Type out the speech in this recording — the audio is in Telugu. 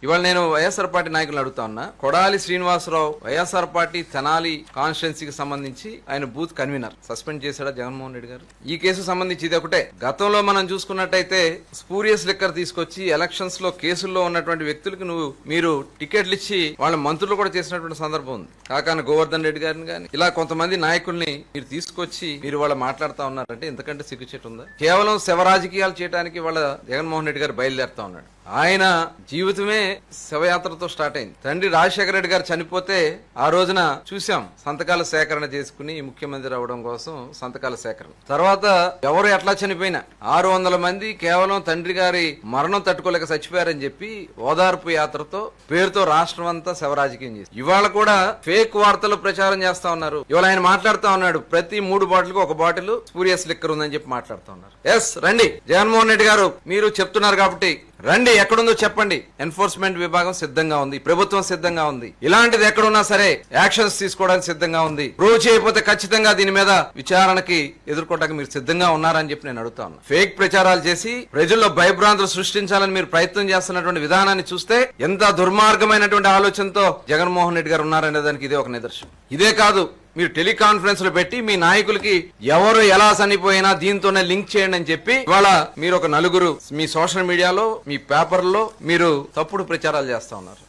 ఇవాళ నేను వైఎస్ఆర్ పార్టీ నాయకులు అడుగుతా ఉన్నా. కొడాలి శ్రీనివాసరావు వైఎస్ఆర్ పార్టీ తెనాలి కాన్స్టిట్యున్సీకి సంబంధించి ఆయన బూత్ కన్వీనర్ సస్పెండ్ చేశాడా జగన్మోహన్ రెడ్డి గారు? ఈ కేసు సంబంధించి ఇది ఒకటే. గతంలో మనం చూసుకున్నట్టయితే స్పూరియస్ లిక్కర్ తీసుకొచ్చి ఎలక్షన్స్ లో కేసుల్లో ఉన్నటువంటి వ్యక్తులకు మీరు టికెట్లు ఇచ్చి వాళ్ళ మంత్రులు కూడా చేసినటువంటి సందర్భం ఉంది. కాకాన గోవర్ధన్ రెడ్డి గారిని కానీ ఇలా కొంతమంది నాయకుల్ని మీరు తీసుకొచ్చి మీరు వాళ్ళ మాట్లాడుతా ఉన్నారంటే ఇంతకంటే సిగ్గుచేటు ఉందా? కేవలం శవ రాజకీయాలు చేయడానికి వాళ్ళ జగన్మోహన్ రెడ్డి గారు బయలుదేరుతా ఉన్నాడు. ఆయన జీవితమే శవయాత్రతో స్టార్ట్ అయింది. తండ్రి రాజశేఖర రెడ్డి గారు చనిపోతే ఆ రోజున చూసాం సంతకాల సేకరణ చేసుకుని ముఖ్యమంత్రి అవడం కోసం సంతకాల సేకరణ. తర్వాత ఎవరు ఎట్లా చనిపోయినా 600 మంది కేవలం తండ్రి గారి మరణం తట్టుకోలేక చచ్చిపోయారని చెప్పి ఓదార్పు యాత్రతో పేరుతో రాష్ట్రం అంతా శవరాజకీయం చేసి ఇవాళ కూడా ఫేక్ వార్తలు ప్రచారం చేస్తా ఉన్నారు. ఇవాళ ఆయన మాట్లాడుతా ఉన్నాడు ప్రతి 3 బాటిల్కి 1 బాటిల్ స్పూరియస్ లిక్కర్ ఉందని చెప్పి మాట్లాడుతా ఉన్నారు. ఎస్ రండి జగన్మోహన్ రెడ్డి గారు, మీరు చెప్తున్నారు కాబట్టి రండి, ఎక్కడుందో చెప్పండి. ఎన్ఫోర్స్మెంట్ విభాగం సిద్ధంగా ఉంది, ప్రభుత్వం సిద్ధంగా ఉంది. ఇలాంటిది ఎక్కడున్నా సరే యాక్షన్స్ తీసుకోవడానికి సిద్ధంగా ఉంది. ప్రూవ్ చేయకపోతే ఖచ్చితంగా దీని మీద విచారణకి ఎదుర్కోవడానికి మీరు సిద్ధంగా ఉన్నారని చెప్పి నేను అడుగుతా ఉన్నా. ఫేక్ ప్రచారాలు చేసి ప్రజల్లో భయభ్రాంతులు సృష్టించాలని మీరు ప్రయత్నం చేస్తున్నటువంటి విధానాన్ని చూస్తే ఎంత దుర్మార్గమైనటువంటి ఆలోచనతో జగన్మోహన్ రెడ్డి గారు ఉన్నారనే దానికి ఇదే ఒక నిదర్శనం. ఇదే కాదు, మీరు టెలికాన్ఫరెన్స్ లో పెట్టి మీ నాయకులకి ఎవరు ఎలా చనిపోయినా దీంతోనే లింక్ చేయండి అని చెప్పి ఇవాళ మీరు ఒక 4 మీ సోషల్ మీడియాలో మీ పేపర్లో మీరు తప్పుడు ప్రచారాలు చేస్తా ఉన్నారు.